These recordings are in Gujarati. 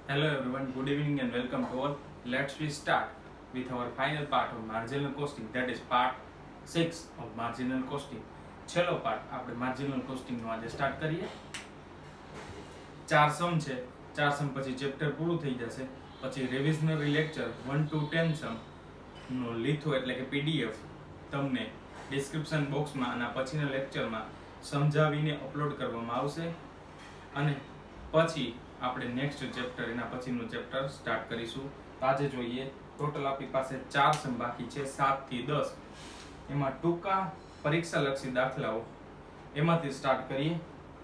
Hello everyone, good evening and welcome to all. Let's we start with our final part of marginal costing, that is part 6 of marginal costing. છેલ્લો પાર્ટ આપણે માર્જિનલ કોસ્ટિંગ નો આજે સ્ટાર્ટ કરીએ. ચાર સમ છે, ચાર સમ પછી ચેપ્ટર પૂરું થઈ જશે. પછી રિવિઝનરી લેક્ચર 1 to 10 સમ નો લીથો એટલે કે પીડીએફ તમને ડિસ્ક્રિપ્શન બોક્સમાં અને પછીના લેક્ચરમાં સમજાવીને અપલોડ કરવામાં આવશે. અને પછી આપણે નેક્સ્ટ ચેપ્ટર એના પછીનું ચેપ્ટર સ્ટાર્ટ કરીશું. આજે જોઈએ ટોટલ આપણી પાસે 4 સમ બાકી છે 7 થી 10. એમાં ટૂંકા પરીક્ષાલક્ષી દાખલાઓ એમાંથી સ્ટાર્ટ કરીએ.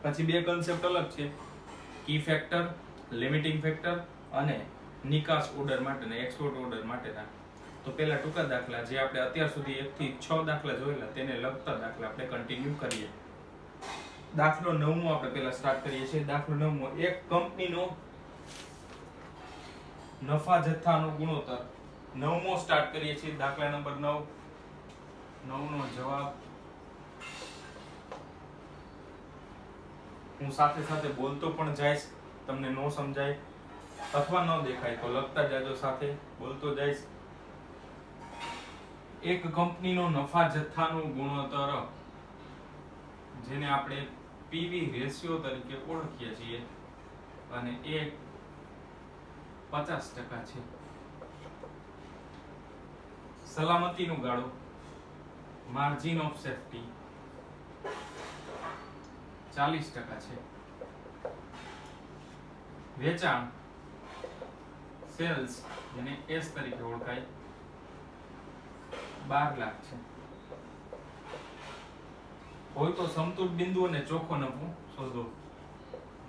પછી બે કન્સેપ્ટ અલગ છે, કી ફેક્ટર, લિમિટિંગ ફેક્ટર અને નિકાસ ઓર્ડર માટેના, એક્સપોર્ટ ઓર્ડર માટેના. તો પહેલા ટૂંકા દાખલા જે આપણે અત્યાર સુધી 1 થી 6 દાખલા જોયેલા તેને લગતા દાખલા આપણે કન્ટિન્યુ કરીએ. દાખલો 9મો આપણે પહેલા સ્ટાર્ટ કરીએ છીએ. દાખલો 9મો, એક કંપનીનો નફા જથ્થાનો ગુણોત્તર. 9મો સ્ટાર્ટ કરીએ છીએ. દાખલા નંબર 9. 9નો જવાબ હું સાથે સાથે બોલતો પણ જઈશ, તમને નો સમજાય અથવા ન દેખાય તો લખતા જાજો, સાથે બોલતો જઈશ. એક કંપનીનો નફા જથ્થાનો ગુણોત્તર, જેને આપણે પીવી રેશિયો તરીકે ઓળખીએ છીએ, અને એ 50% છે. સલામતીનો ગાળો, માર્જિન ઓફ સેફ્ટી 40% છે. વેચાણ, સેલ્સ જેને એસ તરીકે ઓળખાય, 12 લાખ છે. હોય તો સમતુલ બિંદુ અને ચોખ્ખો નફો શોધો.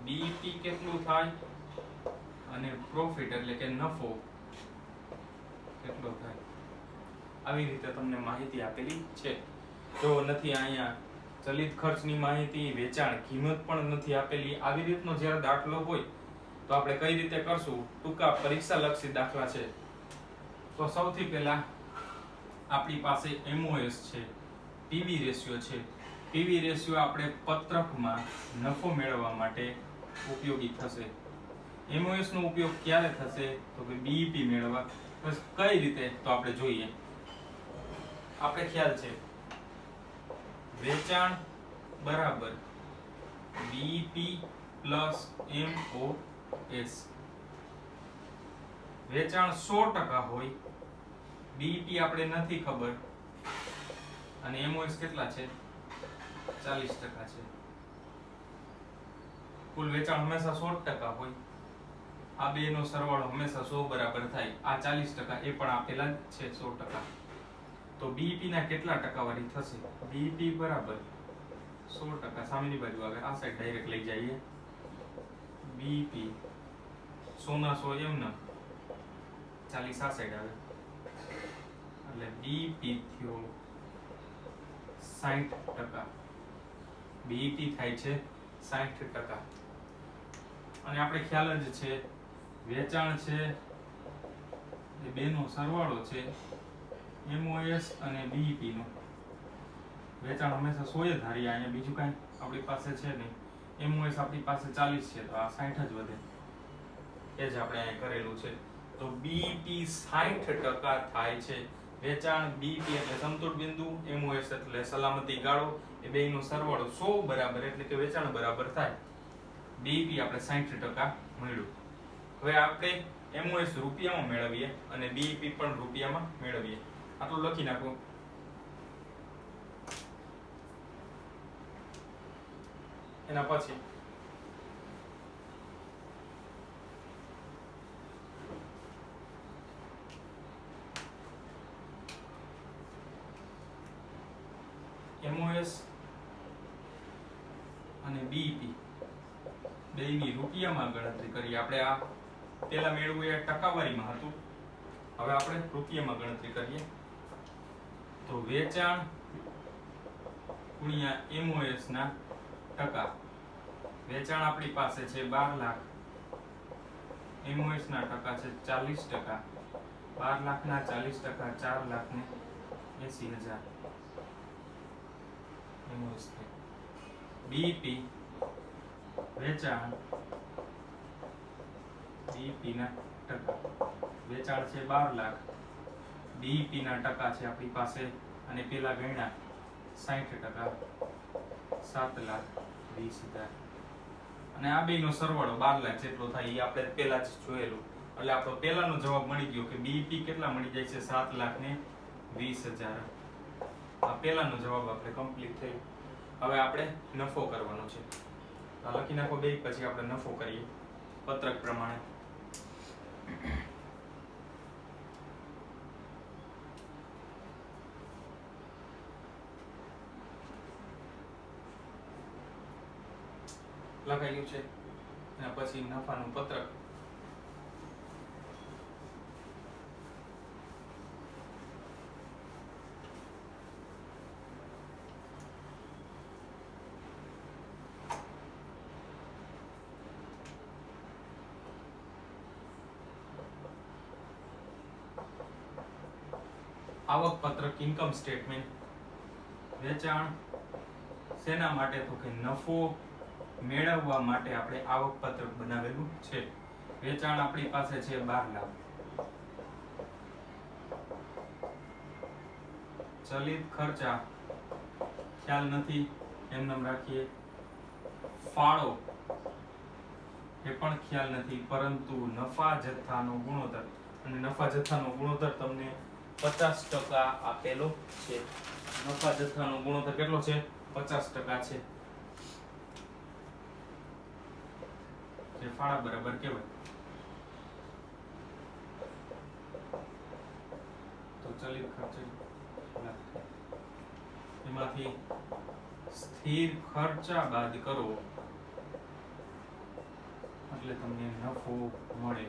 બીઈપી કેટલું થાય અને પ્રોફિટ એટલે કે નફો કેટલો થાય. આવી રીતે તમને માહિતી આપેલી છે. જો નથી અહીંયા ચલિત ખર્ચની માહિતી, વેચાણ કિંમત પણ નથી આપેલી. આવી રીતનો જ્યારે દાખલો હોય તો આપણે કઈ રીતે કરશું, ટૂંકા પરીક્ષાલક્ષી દાખલા છે. તો સૌથી પહેલા આપણી પાસે એમઓએસ છે, પીવી રેશિયો છે. પીવી રેશિયો આપણે પત્રકમાં નફો મેળવવા માટે ઉપયોગી થશે. એમઓએસ નો ઉપયોગ ક્યારે થશે તો કે બીઈપી મેળવવા. બસ કઈ રીતે તો આપણે જોઈએ. આપણે ખ્યાલ છે વેચાણ બરાબર બીઈપી પ્લસ એમઓએસ. વેચાણ 100% હોય, બીઈપી આપણે નથી ખબર, અને એમઓએસ કેટલા છે 40% છે. કુલ વેચાણ હંમેશા 100% હોય. આ બે નો સરવાળો હંમેશા 100 બરાબર થાય. આ 40% એ પણ આપેલા છે 100%. તો બીઈપી ના કેટલા ટકાવારી થશે? બીઈપી બરાબર 100%. સામેની બાજુ આવે, આ સાઈડ ડાયરેક્ટ લઈ જઈએ. બીઈપી 100 ના 100 એમ ના 40 આ સાઈડ આવે, એટલે બીઈપી થયો 60%. બીઈપી થાય છે 60%. અને આપણે ખ્યાલ જ છે વેચાણ છે એ બેનો સરવાળો છે, એમઓએસ અને બીઈપી નો. વેચાણ હંમેશા 100 જ ધારીએ, અહીંયા બીજું કાંઈ આપણી પાસે છે નહીં. એમઓએસ આપણી પાસે 40 છે તો આ 60 જ વધે, એ જ આપણે અહીંયા કરેલું છે. તો બીઈપી 60% થાય છે. વેચાણ, બીઈપી એટલે સમતુલ બિંદુ, એમઓએસ એટલે સલામતી ગાળો, એ બેયનો સરવાળો 100 બરાબર એટલે કે વેચાણ બરાબર થાય. બીઈપી આપણે 60% મળ્યું. હવે આપણે એમઓએસ રૂપિયામાં મેળવીએ અને બીઈપી પણ રૂપિયામાં મેળવીએ. આટલું લખી નાખો. એના પછી એમઓએસ અને બીઈપી બેયની રૂપિયામાં ગણતરી કરીએ. આપણે આ પેલા મેળવ્યું એ ટકાવારીમાં હતું, હવે આપણે રૂપિયામાં ગણતરી કરીએ. તો વેચાણ ગુણ્યા એમઓએસ ના ટકા. વેચાણ આપણી પાસે છે 12 લાખ, એમઓએસ ના ટકા છે 40%. 12 લાખ ના 40%, 4,80,000 એમઓએસ થાય. બીઈપી વેચાણ, બીઈપી ના ટકા. વેચાણ છે 12 લાખ, બીઈપી ના ટકા છે આપણી પાસે, અને પેલા ગણ્યા 60%, 7,20,000. અને આ બેનો સરવાળો 12 લાખ જેટલો થાય એ આપણે પહેલા જ જોયેલું. એટલે આપણો પહેલાનો જવાબ મળી ગયો કે બીઈપી કેટલા મળી જાય છે, 7,20,000. આ પહેલાનો જવાબ આપણે કમ્પ્લીટ થયો. હવે આપણે નફો કરવાનો છે. લખી નાખો બે, પછી આપણે નફો કરીએ પત્રક પ્રમાણે. લખાયું છે, અને પછી નફાનું પત્રક. આવક પત્રક, ઇન્કમ સ્ટેટમેન્ટ. વેચાણ શેના માટે? તો કે નફો મેળવવા માટે આપણે આવક પત્રક બનાવેલું છે. વેચાણ આપણી પાસે છે 12 લાખ. ચલિત ખર્ચા ખ્યાલ નથી, એમ રાખીએ. ફાળો એ પણ ખ્યાલ નથી, પરંતુ નફા જથ્થાનો ગુણોત્તર, અને નફા જથ્થાનો ગુણોત્તર તમને 50% આપેલો છે. નફા જથ્થાનો ગુણોત્તર કેટલો છે? 50% છે. જે ફાળા બરાબર કહેવાય. તો ચલિત ખર્ચ એમાંથી સ્થિર ખર્ચા બાદ કરો એટલે તમને નફો મળે.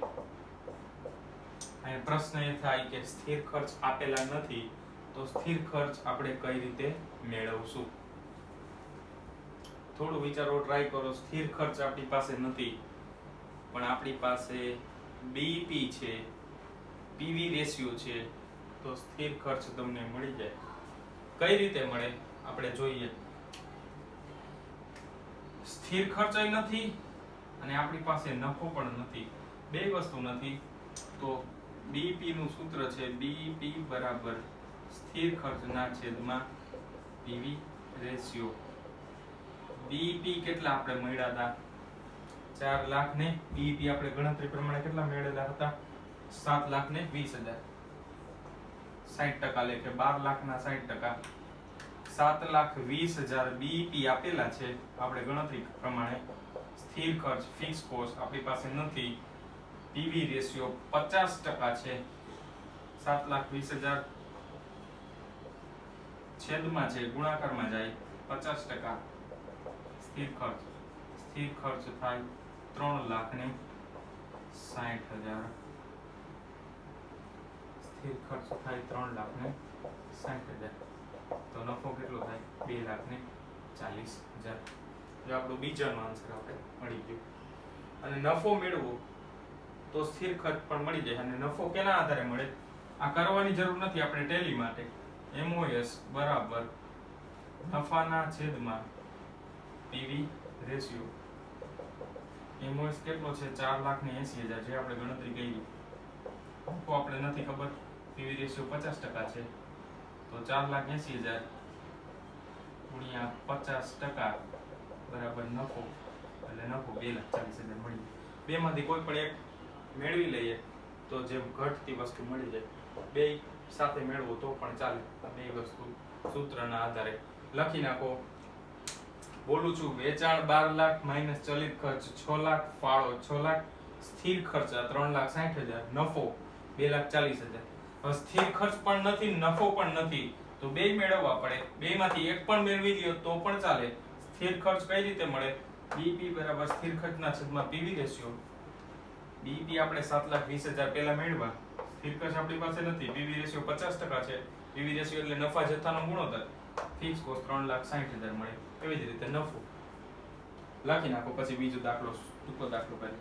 અહીં પ્રશ્ન એ થાય કે સ્થિર ખર્ચ આપેલા નથી, તો સ્થિર ખર્ચ આપણે કઈ રીતે મેળવશું? થોડું વિચારો, ટ્રાય કરો. સ્થિર ખર્ચ આપણી પાસે નથી, પણ આપણી પાસે બીઈપી છે, પીવી રેશિયો છે, તો સ્થિર ખર્ચ તમને મળી જાય. કઈ રીતે મળે આપણે જોઈએ. સ્થિર ખર્ચ નથી અને આપણી પાસે નફો પણ નથી, બે વસ્તુ નથી. તો બીઈપી નું સૂત્ર છે બીઈપી બરાબર સ્થિર ખર્ચના છેદમાં પીવી રેશિયો. બીઈપી કેટલા આપણે મળ્યા હતા? 4 લાખ ને બીઈપી આપણે ગણતરી પ્રમાણે કેટલા મેળવેલા હતા? 7,20,000. 60% લેખે 12 લાખના 60%, 7,20,000 બીઈપી આપેલા છે આપણે ગણતરી પ્રમાણે. સ્થિર ખર્ચ ફિક્સ કોસ્ટ આપણી પાસે નથી. પીવી રેશિયો 50% છે. 7,20,000 છેદમાં છે, ગુણાકારમાં જાય 50%. સ્થિર ખર્ચ થાય 3,60,000. સ્થિર ખર્ચ થાય 3,60,000. તો નફો કેટલો થાય? 2,40,000. જો આપણો બીજાનો આન્સર આપણે મળી ગયો. અને નફો મેળવવો તો સ્થિર ખર્ચ પણ મળી જાય. અને નફો કેના આધારે મળે? આ કરવાની જરૂર નથી આપણે ટેલી માટે. MOS બરાબર નફાના છેદમાં પીવી રેશિયો. MOS કેટલો છે? 4,80,000, જે આપણે ગણતરી કરી. નફો આપણે નથી ખબર, પીવી રેશિયો 50% છે, તો 4,80,000 ગુણ્યા 50% બરાબર નફો, એટલે નફો 2,40,000 મળી. બે માંથી કોઈ પણ એક મેળવી લઈએ તો જે ઘટતી વસ્તુ મળી જાય. બે સાથે મેળવો તો પણ ચાલે. આ બે વસ્તુ સૂત્રના આધારે લખી નાખો. બોલું છું, વેચાણ 12 લાખ માઇનસ ચલિત ખર્ચ 6 લાખ, ફાળો 6 લાખ, સ્થિર ખર્ચા 3,60,000, નફો 2,40,000. હવે સ્થિર ખર્ચ પણ નથી, નફો પણ નથી, તો બે મેળવવા પડે. બે માંથી એક પણ મેળવી લ્યો તો પણ ચાલે. સ્થિર ખર્ચ કઈ રીતે મળે? બીઈપી બરાબર સ્થિર ખર્ચના છેદમાં પીવી રેશિયો. બીઈપી આપણે 7,20,000 પહેલા મેળવ્યા. સ્થિર ખર્ચ આપણી પાસે નથી, પીવી રેશિયો 50% છે. પીવી રેશિયો એટલે નફા જથ્થાનો ગુણોત્તર. ફિક્સ કોસ્ટ 3,60,000 મળે. એવી જ રીતે નફો લખી નાખો. પછી બીજો દાખલો, ટૂંકો દાખલો કરીએ.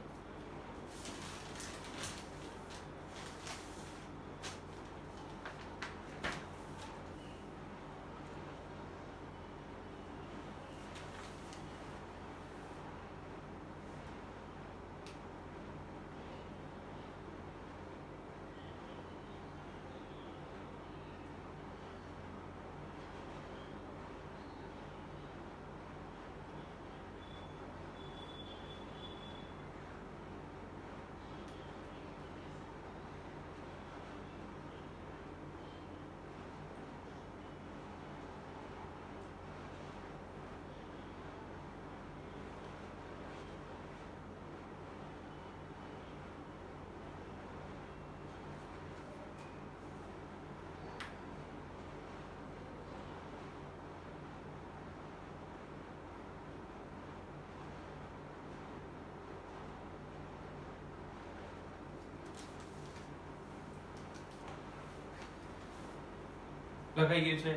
લખાઈ ગયું છે.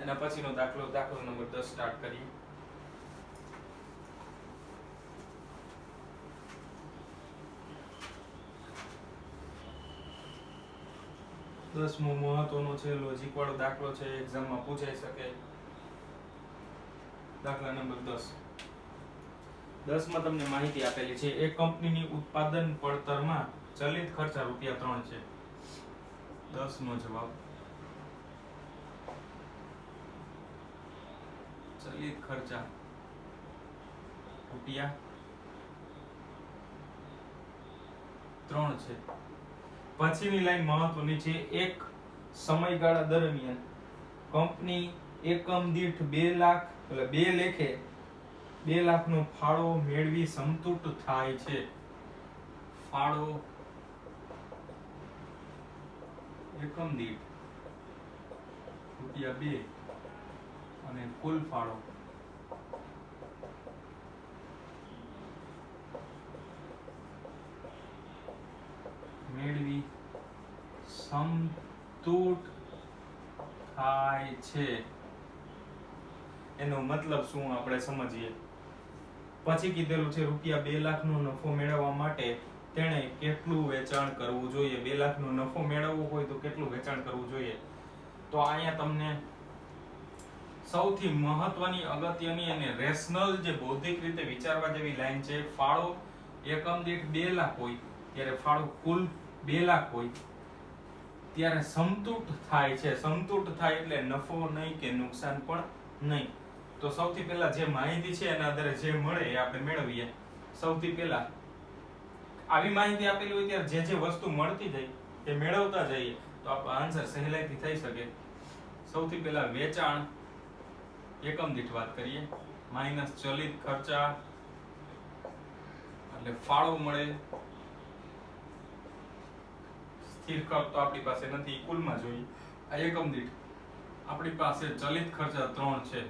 એના પછીનો દાખલો નંબર 10 સ્ટાર્ટ કરીએ. દસમો મહત્વનો છે, લોજિક વાળો દાખલો છે, એક્ઝામમાં પૂછાઈ શકે. દાખલા નંબર 10. 10 માં તમને માહિતી આપેલી છે. એક કંપનીની ઉત્પાદન પડતરમાં ચલિત ખર્ચા ₹3 છે. 10 નો જવાબ. ચલિત ખર્ચા ₹3 છે. પછીની લાઈન મહત્વની છે. એક સમયગાળા દરમિયાન કંપની એકમ દીઠ 2 લાખ એટલે 2 લેખે 2 લાખનો ફાળો મેળવી સંતુષ્ટ થાય છે. ફાળો એકમ દીઠ ₹2 અને કુલ ફાળો મેળવી સંતુષ્ટ થાય છે. એનો મતલબ શું આપણે સમજીએ. પછી કીધેલું છે ₹2 લાખનો નફો મેળવવા માટે તેણે કેટલું વેચાણ કરવું જોઈએ. 2 લાખનો નફો મેળવવો હોય તો કેટલું વેચાણ કરવું જોઈએ. તો અહીંયા તમને સૌથી મહત્વની, અગત્યની અને રેશનલ જે બૌદ્ધિક રીતે વિચારવા જેવી લાઈન છે. ફાળો એકમ દીઠ 2 લાખ હોય ત્યારે ફાળો કુલ 2 લાખ હોય ત્યારે સંતુષ્ટ થાય છે. સંતુષ્ટ થાય એટલે નફો નહીં કે નુકસાન પણ નહીં. તો સૌથી પહેલા જે માહિતી છે એના આધારે જે મળે એ આપણે મેળવીએ. સૌથી પહેલા આવી માહિતી આપેલી હોય ત્યારે જે વસ્તુ મળતી જાય એ મેળવતા જઈએ તો આપણો આન્સર સહેલાઈથી થઈ શકે. સૌથી પહેલા વેચાણ એકમ દીઠ વાત કરીએ માઈનસ ચલિત ખર્ચા એટલે ફાળો મળે. સ્થિર ખર્ચ તો આપણી પાસે નથી, કુલમાં જોઈએ. આ એકમ દીઠ આપણી પાસે ચલિત ખર્ચા 3 છે,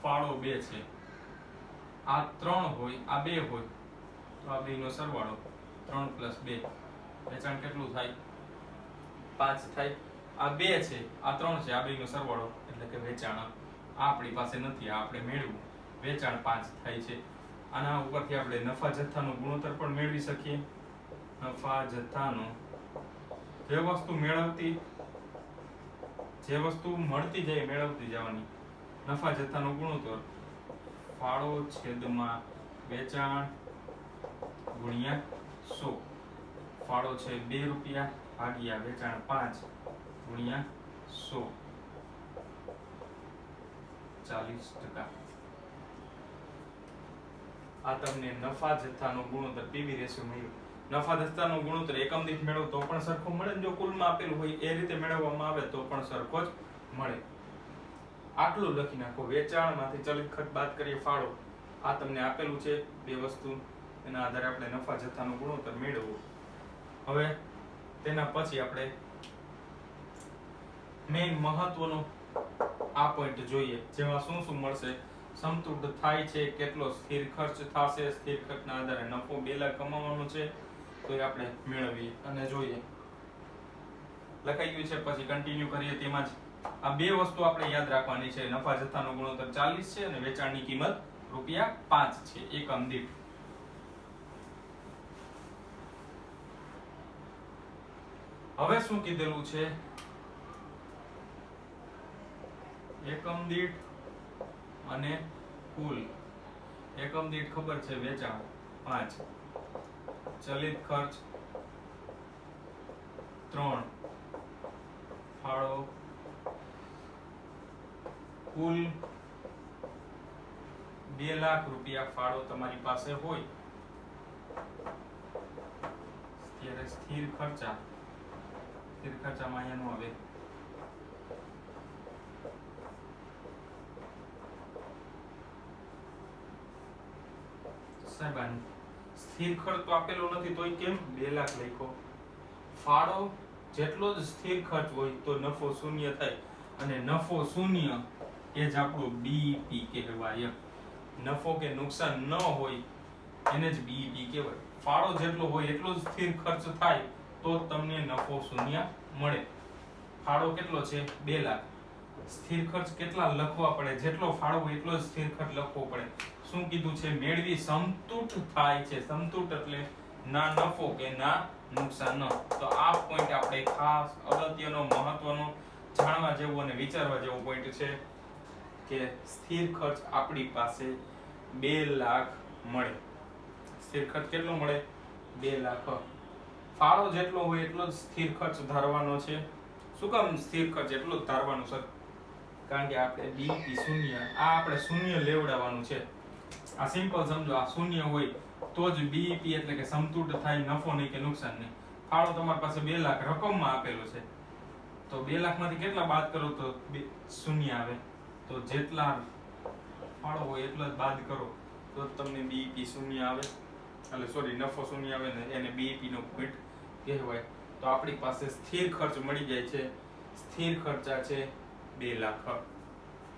ફાળો 2 છે. આ 3 હોય, આ 2 હોય તો આ બેનો સરવાળો 3 + 2 વેચાણ કેટલું થાય? 5 થાય. આ 2 છે, આ 3 છે, આ બેનો સરવાળો એટલે કે વેચાણ આપણી પાસે નથી, આપણે મેળવ્યું. વેચાણ 5 થાય છે. આના ઉપરથી આપણે નફા જથ્થાનો ગુણોત્તર પણ મેળવી શકીએ. નફા જથ્થાનો જે વસ્તુ મળતી જાય મેળવતી જવાની. નફા જથ્થાનો ગુણોત્તર ફાળો છેદમાં વેચાણ ગુણ્યા 100. ફાળો છે ₹2 ભાગ્યા વેચાણ 5 ગુણ્યા 100 40%. આ તમને નફા જથ્થાનો ગુણોત્તર પીવી રેશિયો મળ્યો. નફા જથ્થાનો ગુણોત્તર એકમ દીઠ મેળવો તો પણ સરખો મળે, જો કુલમાં આપેલું હોય એ રીતે મેળવવામાં આવે તો પણ સરખો જ મળે. આટલું લખી નાખો. વેચાણમાંથી ચલિત ખર્ચ બાદ કરીએ ફાળો. આ તમને આપેલું છે 2 વસ્તુ, એના આધારે આપણે નફા જથ્થાનો ગુણોત્તર મેળવવો. હવે તેના પછી આપણે મેઈન મહત્વનો આ પોઈન્ટ જોઈએ, જેમાં શું શું મળશે. સંતુષ્ટ થાય છે, કેટલો સ્થિર ખર્ચ થશે, સ્થિર ખર્ચના આધારે નફો 2 લાખ કમાવાનો છે તો એ આપણે મેળવીએ અને જોઈએ. લખાઈ ગયું છે. પછી કન્ટિન્યુ કરીએ. તેમાં જ આ 2 વસ્તુ આપણે યાદ રાખવાની છે. નફા જથ્થાનો ગુણોત્તર 40 છે અને વેચાણની કિંમત ₹5 છે એકમ દીઠ. હવે શું કીધેલું છે? એકમ દીઠ અને કુલ. એકમ દીઠ ખબર છે વેચાણ 5, ચલિત ખર્ચ 3, ફાળો કુલ ₹2 લાખ ફાળો તમારી પાસે હોય ત્યારે સ્થિર ખર્ચામાં અહીંયા નો આવે. સ્થિર ખર્ચ તો આપેલો નથી તોય કેમ 2 લાખ લખ્યો? ફાળો જેટલો જ સ્થિર ખર્ચ હોય તો નફો શૂન્ય થાય અને નફો શૂન્ય એ જ આપણું બીઈપી કહેવાય. નફો કે નુકસાન ન હોય એને જ બીઈપી કહેવાય. ફાળો જેટલો હોય એટલો જ સ્થિર ખર્ચ થાય તો તમને નફો શૂન્ય મળે. ફાળો કેટલો છે? 2 લાખ સ્થિર ખર્ચ કેટલા લખવા પડે, જેટલો ફાળો હોય એટલો જ સ્થિર ખર્ચ લખવો પડે. શું કીધું છે? મેળવી સમતૂટ થાય છે. સમતૂટ એટલે ના નફો કે ના નુકસાન. તો આ પોઈન્ટ આપણે ખાસ અગત્યનો, મહત્વનો, જાણવા જેવો અને વિચારવા જેવો પોઈન્ટ છે કે સ્થિર ખર્ચ આપણી પાસે 2 લાખ મળે. સ્થિર ખર્ચ કેટલો મળે? 2 લાખ. ફાળો જેટલો હોય એટલો જ સ્થિર ખર્ચ ધારવાનો છે. શું કામ સ્થિર ખર્ચ એટલો જ ધારવાનો સર? કારણ કે આપણે બીઈપી શૂન્ય, આ આપણે શૂન્ય લેવડાવવાનું છે. આ સિમ્પલ સમજો, આ શૂન્ય હોય તો જ બીઈપી એટલે કે સમતૂટ થાય, નફો નહીં કે નુકસાન નહીં. ફાળો તમારી પાસે 2 લાખ રકમમાં આપેલો છે, તો 2 લાખમાંથી કેટલા બાદ કરો તો શૂન્ય આવે. તો જેટલા ફાળો હોય એટલો જ બાદ કરો તો તમને બીઈપી શૂન્ય આવે, એટલે સોરી નફો શૂન્ય આવે ને એને બીઈપી નો પોઈન્ટ કહેવાય. તો આપણી પાસે સ્થિર ખર્ચ મળી જાય છે. સ્થિર ખર્ચા છે 2 લાખ.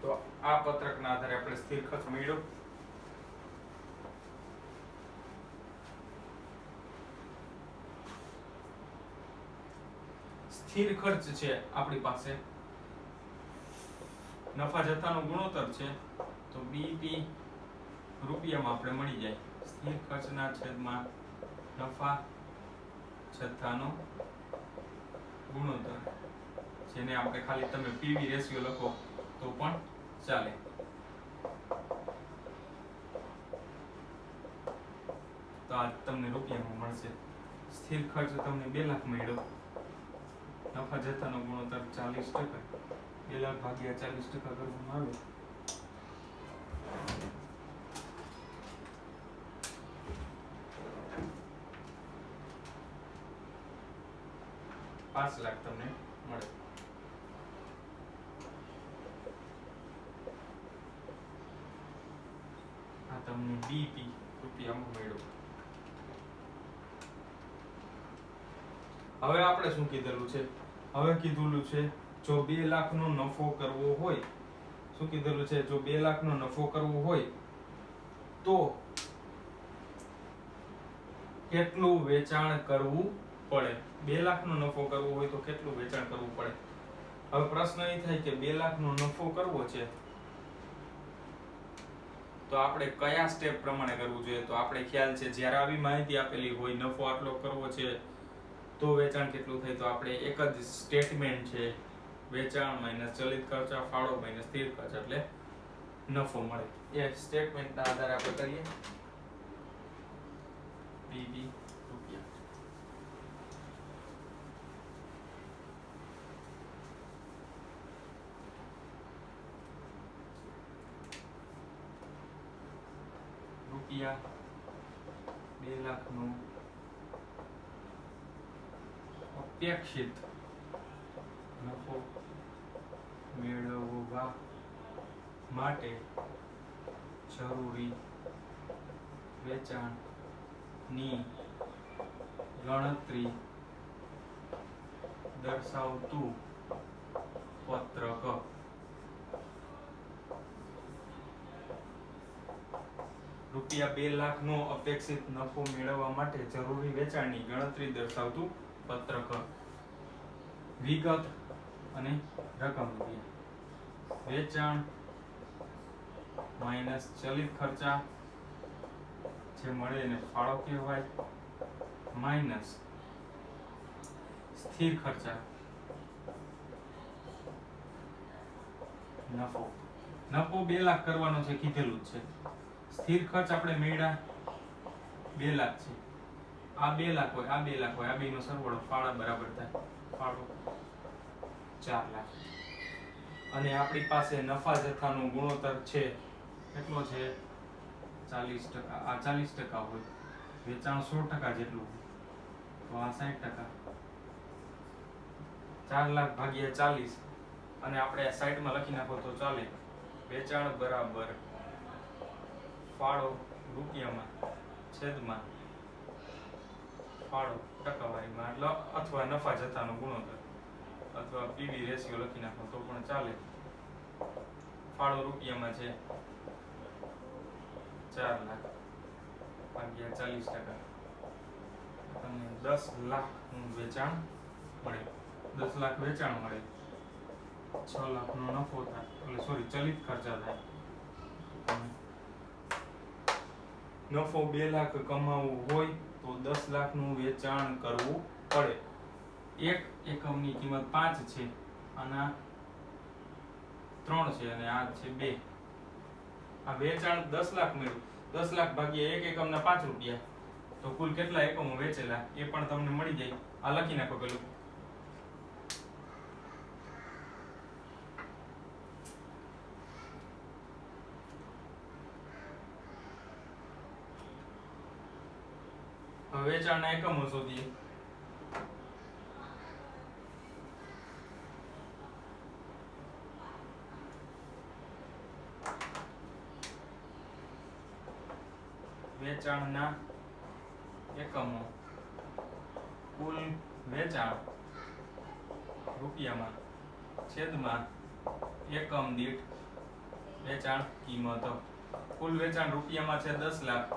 તો આ પત્રકના આધારે આપણે સ્થિર ખર્ચ મેળવ્યો. સ્થિર ખર્ચ છે આપણી પાસે, નફા જથ્થાનો ગુણોત્તર છે, તો બીઈપી રૂપિયામાં આપણે મળી જાય. સ્થિર ખર્ચના છેદમાં નફા જથ્થાનો ગુણોત્તર, જેને આપણે ખાલી તમે પીવી રેશિયો લખો તો પણ ચાલે. તો આ તમને રૂપિયામાં મળશે. સ્થિર ખર્ચ તમને 2 લાખ મળ્યો. નફા જથ્થાનો ગુણોત્તર 40%. 2 લાખ ભાગ્યા 40% કરવામાં આવે ₹5 લાખ તમને મળે. આ તમને બીઈપી રૂપિયામાં મળ્યો. હવે આપણે શું કીધેલું છે? હવે કીધેલું છે જો 2 લાખનો નફો કરવો હોય, શું કીધેલું છે? જો 2 લાખનો નફો કરવો હોય તો કેટલું વેચાણ કરવું પડે? 2 લાખનો નફો કરવો હોય તો કેટલું વેચાણ કરવું પડે? હવે પ્રશ્ન એ થાય કે 2 લાખનો નફો કરવો છે તો આપણે કયા સ્ટેપ પ્રમાણે કરવું જોઈએ? તો આપણે ખ્યાલ છે જ્યારે આવી માહિતી આપેલી હોય, નફો આટલો કરવો છે તો વેચાણ કેટલું થાય, તો આપણે એક જ સ્ટેટમેન્ટ છે, વેચાણ માઈનસ ચલિત ખર્ચ ફાળો માઈનસ સ્થિર ખર્ચ એટલે નફો મળે. એ સ્ટેટમેન્ટના આધારે આપણે કરીએ. પીવી રૂપિયા. રૂપિયા 2 લાખનું અપેક્ષિત નફો મેળવવા માટે જરૂરી વેચાણની ગણતરી દર્શાવતું પત્રક. રૂપિયા 2 લાખનો અપેક્ષિત નફો મેળવવા માટે જરૂરી વેચાણની ગણતરી દર્શાવતું પત્રક. વિગત અને રકમ રૂપિયા. વેચાણ માઈનસ ચલિત ખર્ચા જે મળે એને ફાળો કહેવાય, માઈનસ સ્થિર ખર્ચા નફો. નફો 2 લાખ કરવાનો છે, કીધેલું જ છે. સ્થિર ખર્ચ આપણે મેળવ્યા 2 લાખ છે. આ 2 લાખ હોય, આ 2 લાખ હોય, આ બેનો સરવાળો ફાળા બરાબર થાય. ફાળો 4 લાખ. અને આપણી પાસે નફા જથ્થાનો ગુણોત્તર છે કેટલો છે? 40%. આ 40% હોય, વેચાણ 16% જેટલું હોય તો આ 60%. 4 લાખ ભાગ્યા 40 અને આપણે આ સાઈડમાં લખી નાખો તો ચાલે. વેચાણ બરાબર ફાળો રૂપિયામાં છેદમાં ફાળો ટકાવારીમાં, એટલે અથવા નફા જથ્થાનો ગુણોત્તર અથવા પીવી રેશિયો લખી નાખો તો પણ ચાલે. ફાળો રૂપિયામાં છે 4 લાખ ભાગ્યા 40%. તમને 10 લાખનું વેચાણ મળે. 10 લાખ વેચાણ મળે 6 લાખનો નફો થાય, એટલે સોરી ચલિત ખર્ચા થાય. નફો 2 લાખ કમાવવો હોય તો 10 લાખનું વેચાણ કરવું પડે. એક એકમની કિંમત 5 છે અને આ 3 છે અને આ છે 2. આ વેચાણ 10 લાખ મળ્યું. 10 લાખ ભાગ્યા એક એકમના 5 રૂપિયા, તો કુલ કેટલા એકમો વેચેલા એ પણ તમને મળી જાય. આ લખી નાખો પેલું. હવે વેચાણના એકમો શોધીએ. વેચાણના એકમો, કુલ વેચાણ રૂપિયામાં છેદમાં એકમ દીઠ વેચાણ કિંમત. કુલ વેચાણ રૂપિયામાં છે 10 લાખ,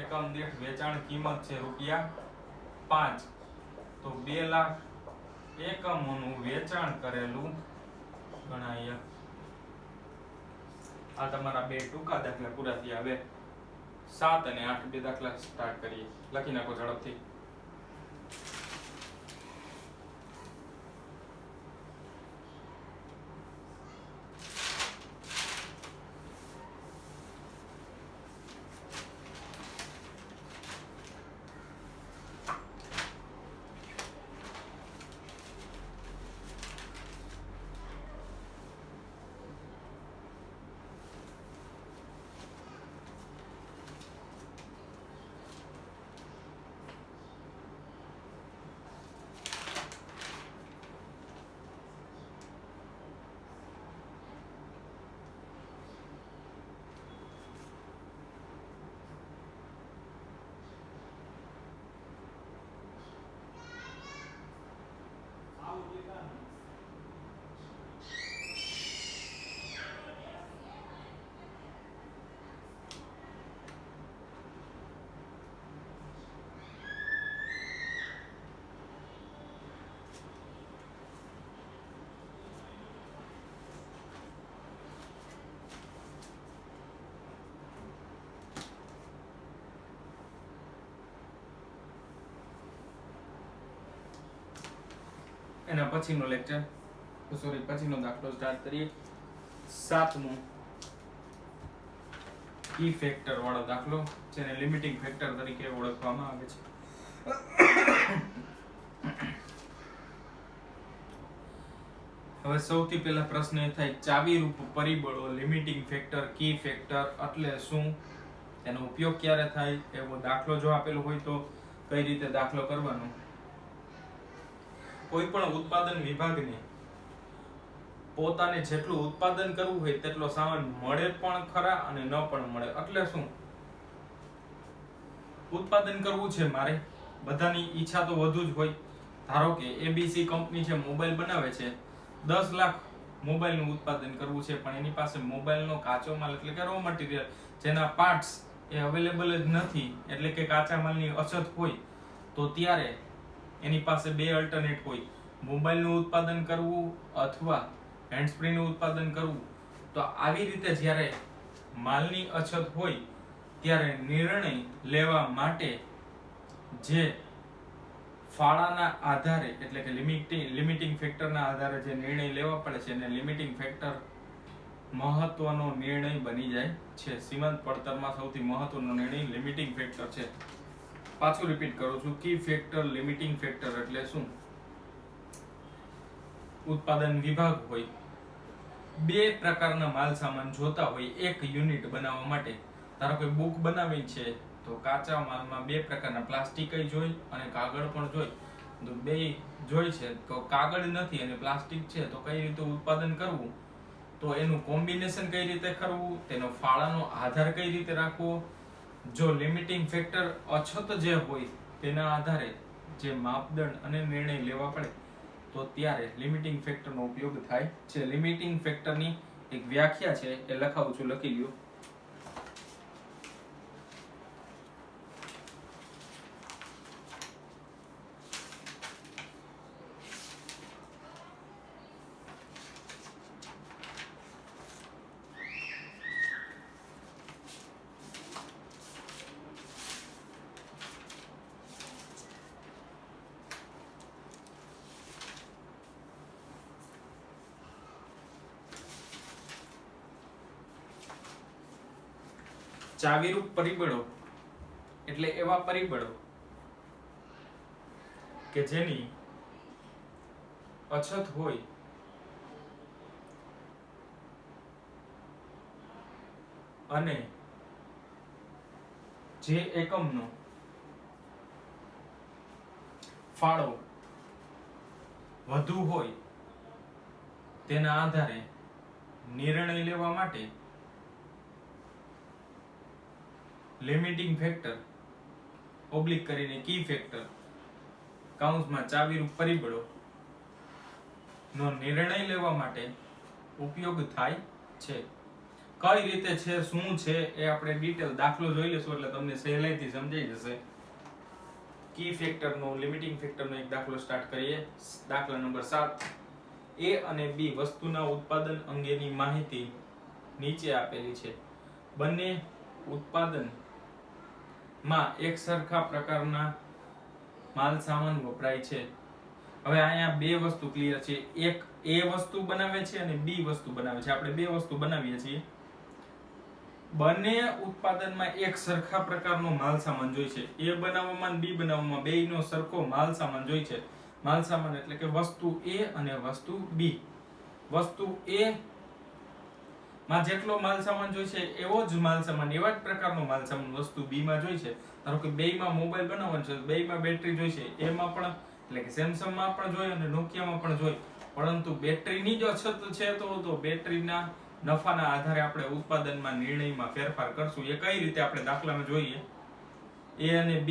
એકમ દીઠ વેચાણ કિંમત છે રૂપિયા 5, તો 2 લાખ એકમોનું વેચાણ કરેલું ગણાય. આ તમારા 2 ટૂંકા દાખલા પૂરા થયા. હવે 7 અને 8 બે દાખલા સ્ટાર્ટ કરીએ. લખી નાખો ઝડપથી. એના પછીનો લેક્ચર, સોરી પછીનો દાખલો સ્ટાર્ટ કરીએ. 7મો કી ફેક્ટર વાળો દાખલો, જેને લિમિટિંગ ફેક્ટર તરીકે ઓળખવામાં આવે છે. હવે સૌથી પહેલા પ્રશ્ન એ થાય, ચાવીરૂપ પરિબળો લિમિટિંગ ફેક્ટર, કી ફેક્ટર એટલે શું, એનો ઉપયોગ ક્યારે થાય, એવો દાખલો જો આપેલો હોય તો કઈ રીતે દાખલો કરવાનો. કોઈ પણ ઉત્પાદન વિભાગને પોતાને જેટલું ઉત્પાદન કરવું હોય તેટલો સામાન મળે પણ ખરા અને ન પણ મળે. એટલે શું, ઉત્પાદન કરવું છે મારે, બધાની ઈચ્છા તો વધુ જ હોય. ધારો કે એબીસી કંપની છે, મોબાઈલ બનાવે છે, 10 લાખ મોબાઈલનું ઉત્પાદન કરવું છે, પણ એની પાસે મોબાઈલનો કાચો માલ એટલે કે રો મટીરિયલ, જેના પાર્ટ્સ એ અવેલેબલ જ નથી, એટલે કે કાચા માલની અછત હોય, તો ત્યારે એની પાસે 2 અલ્ટરનેટ હોય, મોબાઈલનું ઉત્પાદન કરવું અથવા હેન્ડ્સ ફ્રીનું ઉત્પાદન કરવું. તો આવી રીતે જ્યારે માલની અછત હોય ત્યારે નિર્ણય લેવા માટે જે ફાળાના આધારે એટલે કે લિમિટિંગ ફેક્ટરના આધારે જે નિર્ણય લેવા પડે છે એને લિમિટિંગ ફેક્ટર મહત્વનો નિર્ણય બની જાય છે. સીમાંત પડતરમાં સૌથી મહત્વનો નિર્ણય લિમિટિંગ ફેક્ટર છે. પાછું રિપીટ કરું છું, કી ફેક્ટર, લિમિટિંગ ફેક્ટર એટલે શું. ઉત્પાદન વિભાગ હોય, 2 પ્રકારના માલ સામાન જોતા હોય એક યુનિટ બનાવવા માટે. ધારો કે બુક બનાવી છે તો કાચા માલમાં 2 પ્રકારના પ્લાસ્ટિક જોઈ અને કાગળ પણ જોઈ. તો 2 જોઈ છે તો કાગળ નથી અને પ્લાસ્ટિક છે, તો કઈ રીતે ઉત્પાદન કરવું, તો એનું કોમ્બિનેશન કઈ રીતે કરવું, તેનો ફાળાનો આધાર કઈ રીતે રાખવો. જો લિમિટિંગ ફેક્ટર અછત જે હોય તેના આધારે જે માપદંડ અને નિર્ણય લેવા પડે તો ત્યારે લિમિટિંગ ફેક્ટરનો ઉપયોગ થાય છે. લિમિટિંગ ફેક્ટરની એક વ્યાખ્યા છે એ લખાવું છું, લખી લ્યો. ચાવીરૂપ પરિબળો એટલે એવા પરિબળો કે જેની અછત હોય અને જે એકમનો ફાળો વધુ હોય તેના આધારે નિર્ણય લેવા માટે લિમિટિંગ ફેક્ટર ઓબ્લિક કરીને કી ફેક્ટર કૌંસમાં ચાવીરૂપ પરિબળો નો નિર્ણય લેવા માટે ઉપયોગ થાય છે. કઈ રીતે છે, શું છે એ આપણે ડિટેલ દાખલો જોઈ લેશું એટલે તમને સહેલાઈથી સમજાઈ જશે. કી ફેક્ટર નો લિમિટિંગ ફેક્ટર નો એક દાખલો સ્ટાર્ટ કરીએ. દાખલા નંબર 7. A અને B વસ્તુના ઉત્પાદન અંગેની માહિતી નીચે આપેલી છે. બંને ઉત્પાદન માં એક સરખા પ્રકારના માલ સામાન વપરાય છે. હવે અહીંયા બે વસ્તુ ક્લિયર છે. એક A વસ્તુ બનાવે છે અને B વસ્તુ બનાવે છે. આપણે બે વસ્તુ બનાવીએ છીએ. બંને ઉત્પાદનમાં એક સરખા પ્રકારનો માલ સામાન જોઈ છે. A બનાવવામાં અને B બનાવવામાં બેયનો સરખો માલ સામાન જોઈ છે. માલ સામાન એટલે કે વસ્તુ A અને વસ્તુ B. વસ્તુ A માં જેટલો માલ સામાન જોઈ છે એવો જ માલ સામાન, એવા જ પ્રકારનો માલ સામાન વસ્તુ B માં જોઈ છે. ધારો કે બેયમાં મોબાઈલ બનાવવાનો છે, બેયમાં બેટરી જોઈ છે. એમાં પણ એટલે કે સેમસંગ માં પણ જોઈ અને નોકિયામાં પણ જોઈ, પરંતુ બેટરીની જ અછત છે તો બેટરીના નફાના આધારે આપણે ઉત્પાદનમાં નિર્ણયમાં ફેરફાર કરશું. એ કઈ રીતે આપણે દાખલામાં જોઈએ. A અને B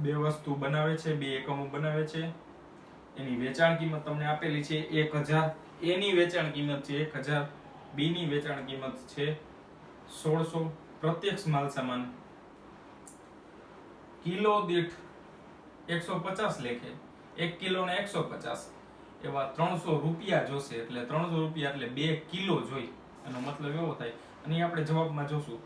બે વસ્તુ બનાવે છે, બે એકમો બનાવે છે. એની વેચાણ કિંમત તમને આપેલી છે 1000. A ની વેચાણ કિંમત છે 1000, B ની વેચાણ કિંમત છે 1600. પ્રત્યક્ષ માલ સામાન કિલો દીઠ 150 લેખે, 1 કિલો ને 150 એવા 300 રૂપિયા જોશે. એટલે 300 રૂપિયા એટલે 2 કિલો જોઈ. એનો મતલબ એવો થાય. અને આપણે જવાબમાં જોશું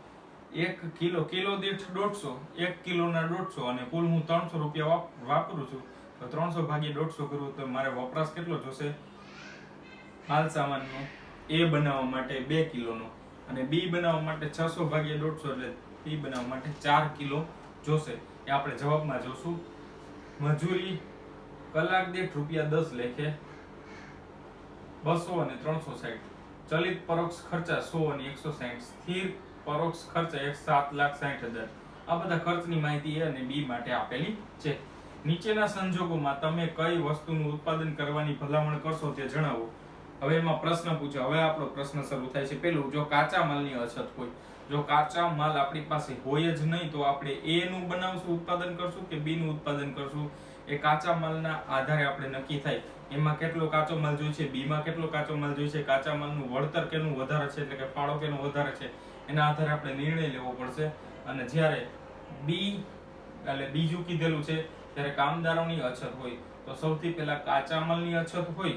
1 કિલો, કિલો દીઠ 150, 1 કિલોના 150 અને કુલ હું 300 રૂપિયા વાપરું છું. તો 300 ભાગ્યા 150 કરું તો મારે વપરાશ કેટલો જોશે માલ સામાનનો? A બનાવવા માટે 2 કિલોનો અને B બનાવવા માટે 600 ભાગ્યા 150 એટલે B બનાવવા માટે 4 કિલો જોશે. એ આપણે જવાબમાં જોશું. મજૂરી કલાક દીઠ ₹10 લેખે, 200 અને 360. ચલિત પરોક્ષ ખર્ચા 100 અને 160. સ્થિર પરોક્ષ ખર્ચા 7,60,000. આ બધા ખર્ચની માહિતી A અને B માટે આપેલી છે. નીચેના સંજોગોમાં તમે કઈ વસ્તુનું ઉત્પાદન કરવાની ભલામણ કરશો તે જણાવો. હવે એમાં પ્રશ્ન પૂછ્યો. હવે આપણો પ્રશ્ન શરૂ થાય છે. પેલું, જો કાચા માલની અછત હોય, જો કાચા માલ આપણી પાસે હોય જ નહીં તો આપણે A નું બનાવશું, ઉત્પાદન કરશું કે B નું ઉત્પાદન કરશું? એ કાચા માલના આધારે આપણે નક્કી થાય. એમાં કેટલો કાચો માલ જોઈએ છે, B માં કેટલો કાચો માલ જોઈએ છે, કાચા માલનું વળતર કેનું વધારે છે એટલે કે ફાળો કેનો વધારે છે, એના આધારે આપણે નિર્ણય લેવો પડશે. અને જ્યારે B એટલે બીજું કીધેલું છે જ્યારે કામદારોની અછત હોય તો સૌથી પહેલા કાચા માલની અછત હોય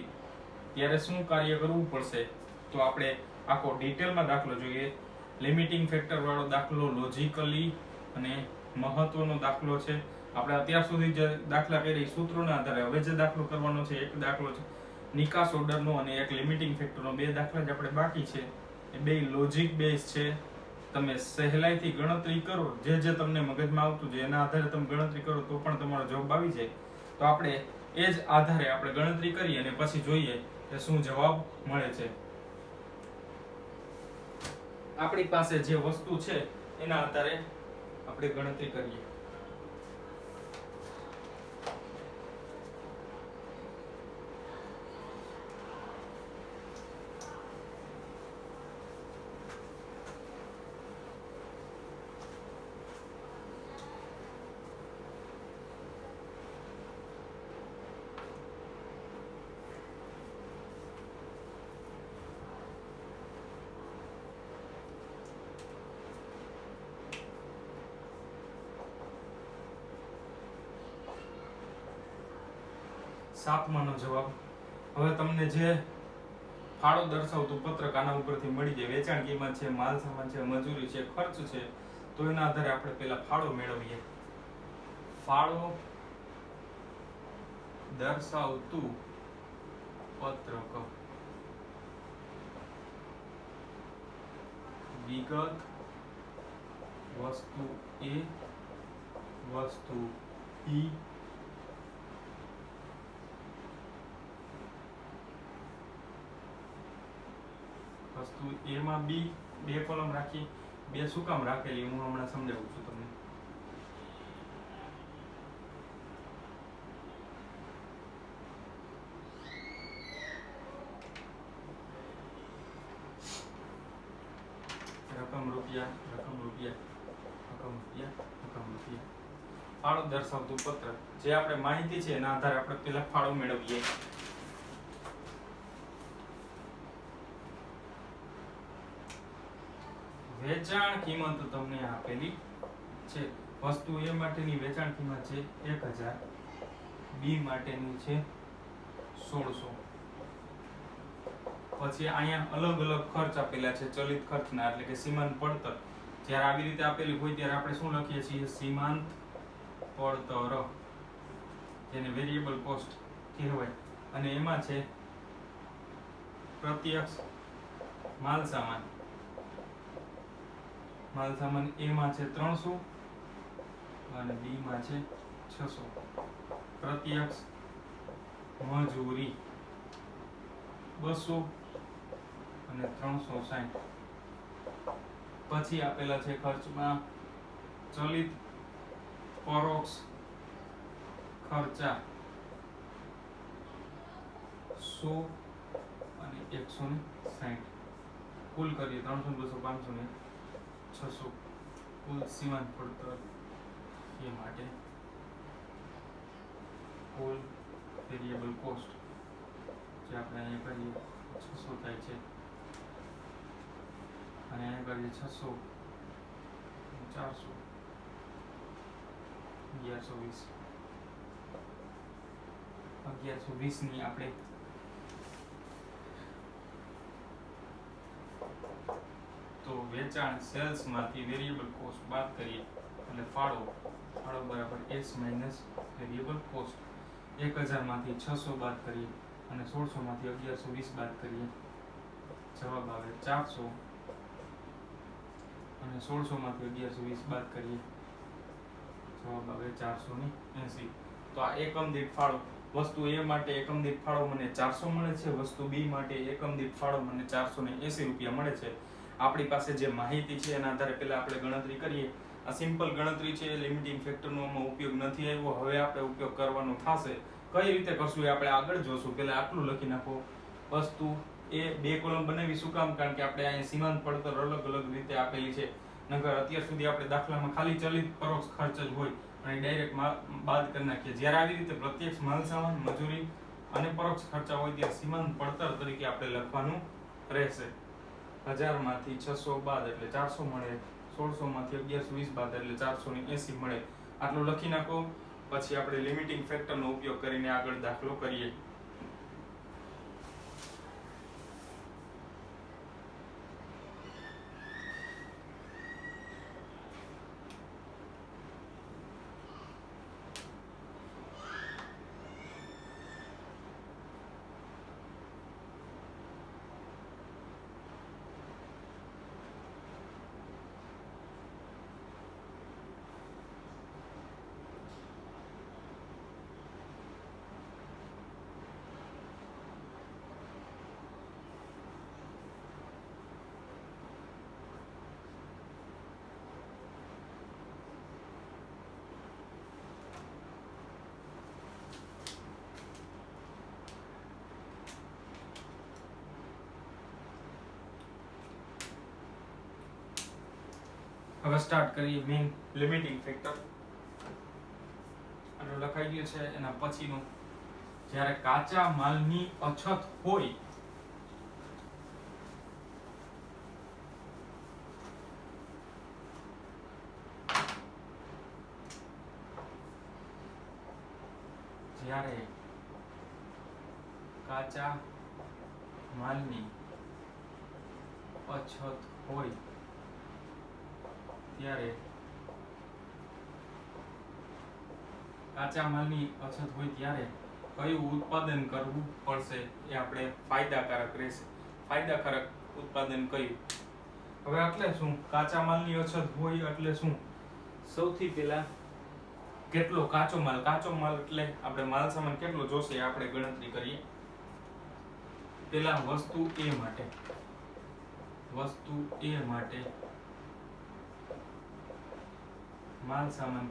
ત્યારે શું કાર્ય કરવું પડશે? તો આપણે આખો ડિટેલમાં દાખલો જોઈએ. લિમિટિંગ ફેક્ટર વાળો દાખલો લોજિકલી અને મહત્વનો દાખલો છે. આપણે અત્યાર સુધી જે દાખલા કર્યા સૂત્રોના આધારે હવે જે દાખલો કરવાનો છે એક દાખલો છે નિકાસ ઓર્ડરનો અને એક લિમિટિંગ ફેક્ટરનો. બે દાખલા જ આપણે બાકી છે. એ બે લોજિક બેઝ છે. તમે સહેલાઈથી ગણતરી કરો, જે તમને મગજમાં આવતું છે એના આધારે તમે ગણતરી કરો તો પણ તમારો જવાબ આવી જાય. તો આપણે એ જ આધારે આપણે ગણતરી કરીએ અને પછી જોઈએ કે શું જવાબ મળે છે. આપણી પાસે જે વસ્તુ છે એના આધારે આપણે ગણતરી કરીએ. સાતમાનો જવાબ. હવે તમને જે ફાળો દર્શાવતું પત્રક આના ઉપરથી મળી જાય. વેચાણ કિંમત છે, માલ સામાન છે, મજૂરી છે, ખર્ચ છે. તો એના આધારે આપણે પહેલા ફાળો મેળવીએ. ફાળો દર્શાવતું પત્રક વિગત વસ્તુ એ વસ્તુ બી વસ્તુ એ માં બી બે કોલમ રાખી. બે શું કામ રાખેલી હું હમણાં સમજાવું છું તમને. રકમ રૂપિયા રકમ રૂપિયા રકમ રૂપિયા રકમ રૂપિયા. ફાળો દર્શાવતું પત્ર. જે આપણે માહિતી છે એના આધારે આપણે પેલા ફાળો મેળવીએ. વેચાણ કિંમત તમને આપેલી છે. વસ્તુ એ માટેની વેચાણ કિંમત છે 1000, બી માટેની છે 1600. પછી અહીંયા અલગ અલગ ખર્ચ આપેલા છે ચલિત ખર્ચના, એટલે કે સીમાંત પડતર. જ્યારે આવી રીતે આપેલી હોય ત્યારે આપણે શું લખીએ છીએ? સીમાંત પડતર, જેને વેરિયેબલ કોસ્ટ કહેવાય. અને એમાં છે પ્રત્યક્ષ માલ સામાન. માલ સામાન એ માં છે 300 અને બી માં છે 600. પ્રત્યક્ષ મજૂરી 200 અને 360. પછી આપેલા છે ખર્ચમાં ચલિત પરોક્ષ ખર્ચા 100 અને 160. કુલ કરીએ 300, 200, 500 ને 600. કુલ સીમાંત પડતર એ માટે કુલ વેરિયેબલ કોસ્ટ જે આપણે અહીંયા કરીએ 600 થાય છે અને અહીંયા કરીએ 600 400 1120 ની આપણે તો વેચાણ સેલ્સ માંથી વેરિયેબલ કોસ્ટ બાદ કરીએ એટલે ફાળો બરાબર S માઇનસ વેરિયેબલ કોસ્ટ. 1000 માંથી 600 બાદ કરીએ અને 1600 માંથી 1120 બાદ કરીએ, જવાબ આવે 400. અને 1600 માંથી 1120 બાદ કરીએ, જવાબ આવે 480. તો આ એકમ દીઠ ફાળો. વસ્તુ એ માટે એકમ દીઠ ફાળો મને 400 મળે છે. વસ્તુ બી માટે એકમ દીઠ ફાળો મને 480 રૂપિયા મળે છે. આપણી પાસે જે માહિતી છે એના આધારે પહેલા આપણે ગણતરી કરીએ. આ સિમ્પલ ગણતરી છે, લિમિટિંગ ફેક્ટરનો આમાં ઉપયોગ નથી આવ્યો. હવે આપણે ઉપયોગ કરવાનો થશે. કઈ રીતે કરશું એ આપણે આગળ જોશું. પહેલા આટલું લખી નાખો. વસ્તુ એ બે કોલમ બનાવી. શું કામ? કારણ કે આપણે અહીંયા સીમાંત પડતર અલગ અલગ રીતે આપેલી છે. નકર અત્યાર સુધી આપણે દાખલામાં ખાલી ચલિત પરોક્ષ ખર્ચ જ હોય અને ડાયરેક્ટ બાદ કરી નાખીએ. જ્યારે આવી રીતે પ્રત્યક્ષ માલ સામાન, મજૂરી અને પરોક્ષ ખર્ચા હોય ત્યારે સીમાંત પડતર તરીકે આપણે લખવાનું રહેશે. 1000 માંથી 600 બાદ એટલે 400 મળે. 1600 માંથી 1120 બાદ એટલે 480 મળે. આટલું લખી નાખો. પછી આપણે લિમિટિંગ ફેક્ટરનો ઉપયોગ કરીને આગળ દાખલો કરીએ. હવે સ્ટાર્ટ કરીએ મેઇન લિમિટિંગ ફેક્ટર. આનો લખાઈ ગયું છે. એના પછીનું, જ્યારે કાચા માલની અછત હોય જ્યારે કાચા માલની અછત હોય ત્યારે કાચા માલની અછત હોય ત્યારે કયું ઉત્પાદન કરવું પડશે એ આપણે ફાયદાકારક રહેશે. ફાયદાકારક ઉત્પાદન કયું? હવે એટલે શું? કાચા માલની અછત હોય એટલે શું? સૌથી પહેલા કેટલો કાચો માલ એટલે આપણે માલ સામાન કેટલો જોશે એ આપણે ગણતરી કરીએ. પેલા વસ્તુ A માટે માલ સામાન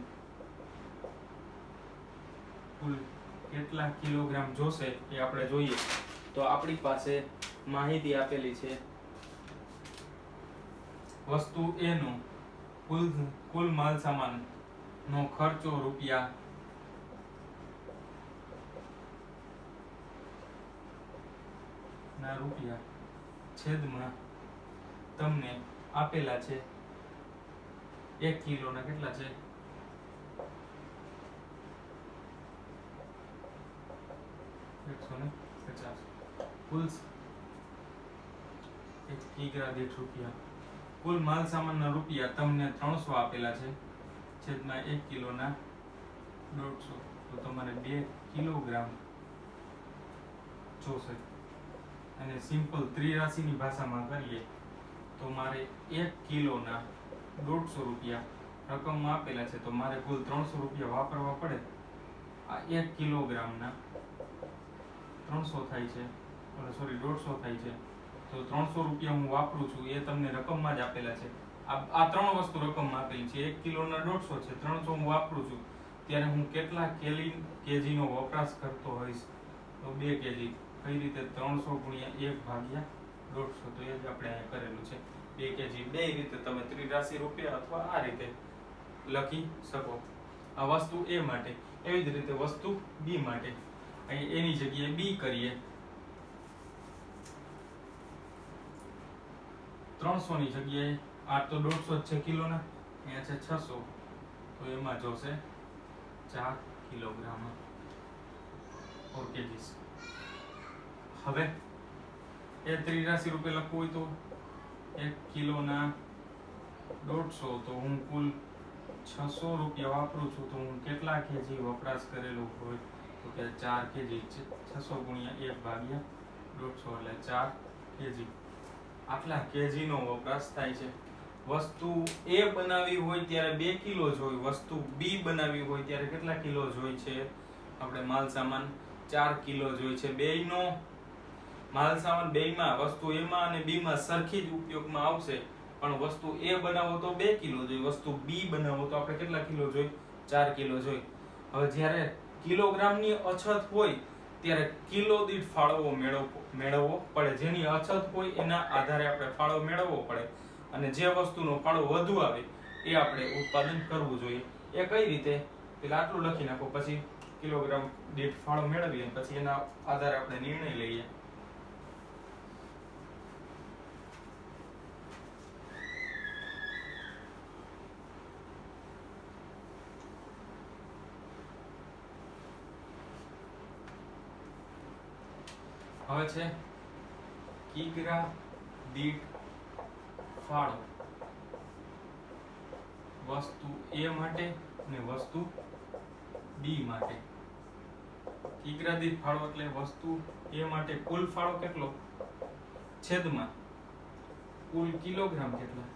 કુલ કેટલા કિલોગ્રામ જોશે એ આપણે જોઈએ. તો આપણી પાસે માહિતી આપેલી છે. વસ્તુ A નો કુલ માલ સામાન નો ખર્ચો રૂપિયા છેદમાં તમને આપેલા છે 1 કિલોના કેટલા છે? 150. કુલ 1 કિગ્રા દીઠ રૂપિયા. કુલ માલ સામાનના રૂપિયા તમને 300 આપેલા છે છેદમાં 1 કિલોના 150. તો તમારે 2 કિલોગ્રામ જોશે. અને સિમ્પલ ત્રિરાશિની ભાષામાં કરીએ તો મારે 1 કિલોના 150 રૂપિયા રકમમાં આપેલા છે. તો મારે કુલ 300 રૂપિયા વાપરવા પડે. આ 1 કિલોગ્રામના 300 થાય છે, સોરી 150 થાય છે. તો 300 રૂપિયા હું વાપરું છું એ તમને રકમમાં જ આપેલા છે. આ ત્રણ વસ્તુ રકમમાં આપેલી છે. 1 કિલોના 150 છે, 300 હું વાપરું છું, ત્યારે હું કેટલા કેજીનો વપરાશ કરતો હોઈશ? તો 2 કેજી. કઈ રીતે? 300 ગુણ્યા 1/150. તો એ જ આપણે અહીંયા કરેલું છે. 2 કેજી. બે રીતે તમે ત્રિરાશિ રૂપિયા અથવા આ રીતે લખી શકો. આ વસ્તુ A માટે. એવી જ રીતે વસ્તુ B માટે અહીં એની જગ્યાએ B કરીએ. 300 ની જગ્યાએ આ તો 150 છે કિલોના, અહીંયા છે 600, તો એમાં જોશે 4 કિલોગ્રામ ઓર કેજીસ. હવે એ ત્રિરાશિ રૂપિયા લખવું હોય તો 1 કિલોના 150, તો હું કુલ 600 રૂપિયા વાપરું છું, તો હું કેટલા કેજી વપરાશ કરેલો હોય? તો કે 4 કેજી. 600 ગુણ્યા 1/150 એટલે 4 કેજી. આટલા કેજીનો વપરાશ થાય છે. વસ્તુ A બનાવી હોય ત્યારે 2 કિલો જ હોય. વસ્તુ B બનાવી હોય ત્યારે કેટલા કિલો જ હોય છે? આપણે માલ સામાન 4 કિલો જ હોય છે. બેયનો માલ સામાન બેયમાં, વસ્તુ A માં અને B માં સરખી જ ઉપયોગમાં આવશે, પણ વસ્તુ A બનાવો તો 2 કિલો જોઈએ, વસ્તુ B બનાવો તો આપણે કેટલા કિલો જોઈએ? 4 કિલો જોઈએ. હવે જ્યારે કિલોગ્રામની અછત હોય ત્યારે કિલો દીઠ ફાળો મેળવવો પડે. જેની અછત હોય એના આધારે આપણે ફાળો મેળવવો પડે, અને જે વસ્તુનો ફાળો વધુ આવે એ આપણે ઉત્પાદન કરવું જોઈએ. એ કઈ રીતે? પેલા આટલું લખી નાખો, પછી કિલોગ્રામ દીઠ ફાળો મેળવીએ, પછી એના આધારે આપણે નિર્ણય લઈએ. હવે છે કિગ્રા દીઠ ફાળો વસ્તુ A માટે અને વસ્તુ B માટે. કિગ્રા દીઠ ફાળો એટલે વસ્તુ A માટે કુલ ફાળો કેટલો છેદમાં કુલ કિલોગ્રામ કેટલા.